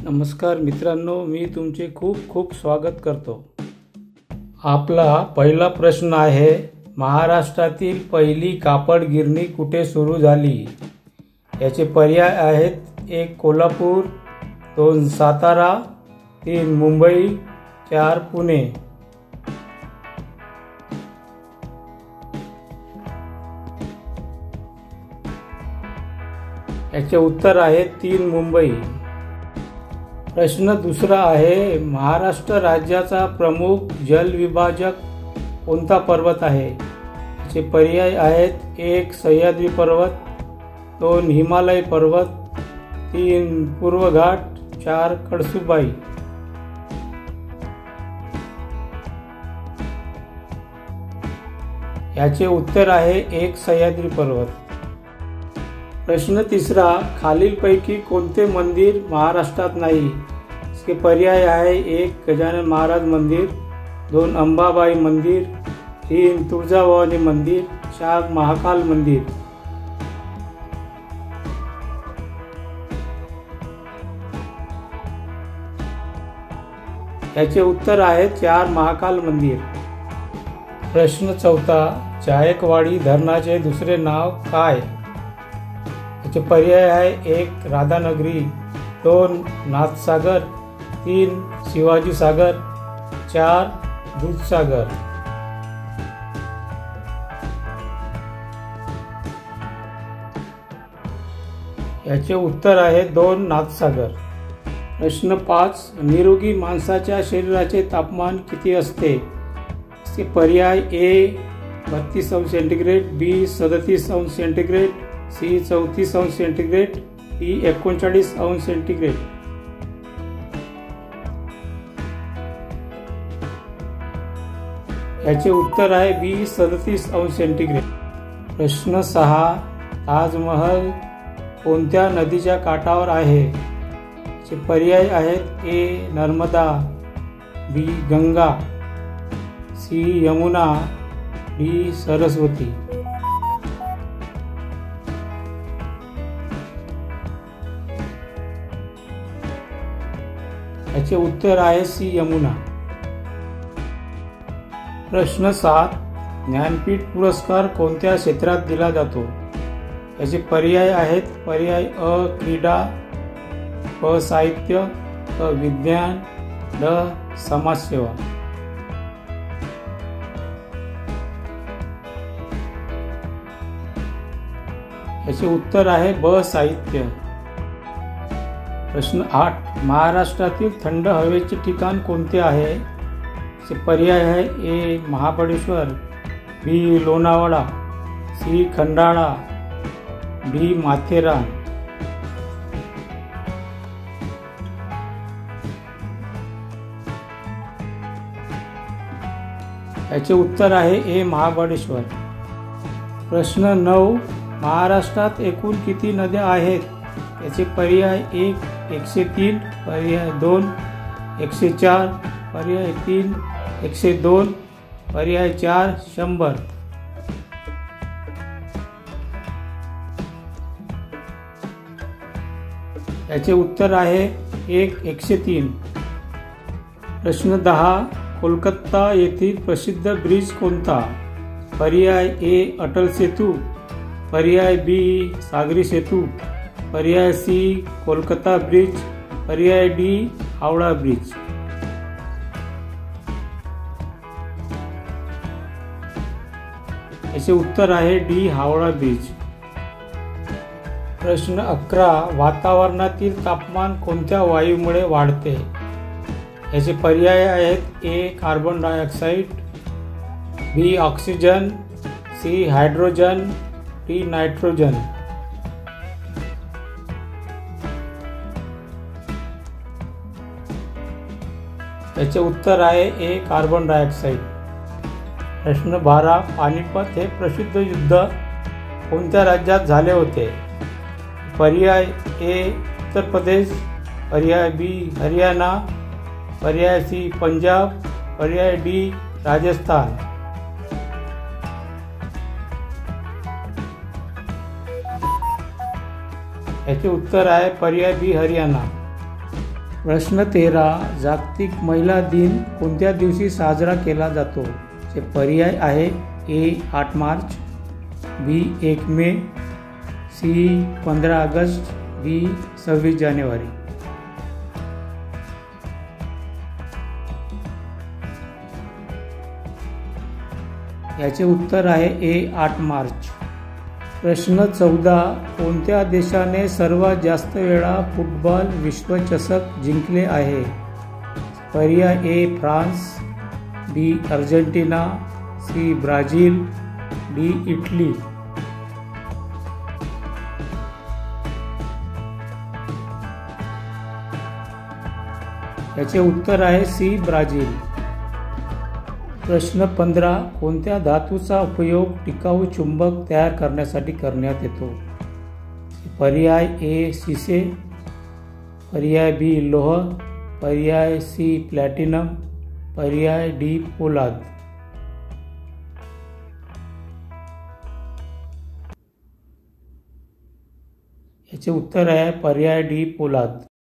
नमस्कार मित्रांनो, मी तुमचे खूप खूप स्वागत करतो। आपला पहिला प्रश्न आहे, महाराष्ट्रातील पहिली कापड गिरणी कुठे सुरू झाली? याचे पर्याय आहेत 1 कोल्हापूर, 2 सातारा, 3 मुंबई, 4 पुणे। याचे उत्तर आहे 3 मुंबई। प्रश्न दुसरा आहे, महाराष्ट्र राज्याचा प्रमुख जलविभाजक कोणता पर्वत आहे? याचे पर्याय आहेत 1 सह्याद्री पर्वत, 2 हिमालय पर्वत, 3 पूर्व घाट, 4 कळसुबाई। याचे उत्तर आहे 1 सह्याद्री पर्वत। प्रश्न तिसरा, खालीलपैकी कोणते मंदिर महाराष्ट्रात नाही? इसके पर्याय आहे 1 गजानन महाराज मंदिर, 2 अंबाबाई मंदिर, 3 तुळजाभवानी मंदिर, 4 महाकाल मंदिर। याचे उत्तर आहे 4 महाकाल मंदिर। प्रश्न चौथा, जायकवाडी धरणाचे दुसरे नाव काय? याचे पर्याय आहे 1 राधानगरी, 2 नाथसागर, 3 शिवाजी सागर, 4 दूधसागर। याचे उत्तर आहे 2 नाथसागर। प्रश्न 5, निरोगी माणसाच्या शरीराचे तापमान किती असते? इसके पर्याय A 32 अंश सेंटीग्रेड, B 37 अंश सेंटीग्रेड, C 34 अंश सेंटीग्रेड, D 39 अंश सेंटीग्रेड। याचे उत्तर आहे B 37 अंश सेंटीग्रेड। प्रश्न 6, ताजमहल कोणत्या नदीच्या काठावर आहे? याचे पर्याय आहेत A Narmada, B Ganga, C Yamuna, D Saraswati. याचे उत्तर आहे C यमुना। प्रश्न 7, ज्ञानपीठ पुरस्कार कोणत्या क्षेत्रात दिला जातो? याचे पर्याय आहेत पर्याय अ क्रीडा, ब साहित्य, क विज्ञान, ड समाजसेवा। याचे उत्तर आहे ब साहित्य। प्रश्न 8, महाराष्ट्रातील थंड हवेचे ठिकाण कोणते आहे? याचे पर्याय आहे A Mahabaleshwar, B Lonavala, C Khandala, D Matheran. याचे उत्तर आहे A महाबळेश्वर। प्रश्न 9, महाराष्ट्रात एकूण किती नद्या आहेत? याचे पर्याय 1 103, पर्याय 2 104, पर्याय 3 102, पर्याय 4 100। याचे उत्तर आहे 1 103। प्रश्न 10, कोलकाता येथील प्रसिद्ध ब्रिज कोणता? पर्याय A अटल सेतू, पर्याय B सागरी सेतू, पर्याय C कोलकाता ब्रिज, पर्याय D हावड़ा ब्रिज। याचे उत्तर आहे D हावड़ा ब्रिज। प्रश्न 11, वातावरणातील तापमान कोणत्या वायूमुळे वाढते? याचे पर्याय आहेत A carbon dioxide, B oxygen, C hydrogen, D nitrogen. याचे उत्तर आहे A कार्बन डायऑक्साइड। प्रश्न 12, पानिपत हे प्रसिद्ध युद्ध कोणत्या राज्यात झाले होते? पर्याय A उत्तर प्रदेश, पर्याय B हरियाणा, पर्याय C पंजाब, पर्याय D राजस्थान। याचे उत्तर आहे पर्याय बी हरियाणा। प्रश्न 13. जागतिक महिला दिन कोणत्या दिवशी साजरा केला जातो? चे पर्याय आहे ए 8 मार्च, बी 1 मे, सी 15 ऑगस्ट, डी 26 जानेवारी. याचे उत्तर आहे ए 8 मार्च. प्रश्न 14. कोणत्या देशाने सर्वात जास्त वेळा फुटबॉल विश्वचषक जिंकले आहे? पर्याय A France, B Argentina, C Brazil, D Italy. याचे उत्तर आहे सी ब्राझील. प्रश्न 15. कोणत्या धातूचा उपयोग टिकाऊ चुंबक तयार करण्यासाठी करण्यात येतो? पर्याय ए शिसे, पर्याय बी लोह, पर्याय सी प्लॅटिनम, पर्याय डी पोलाद. याचे उत्तर आहे पर्याय डी पोलाद.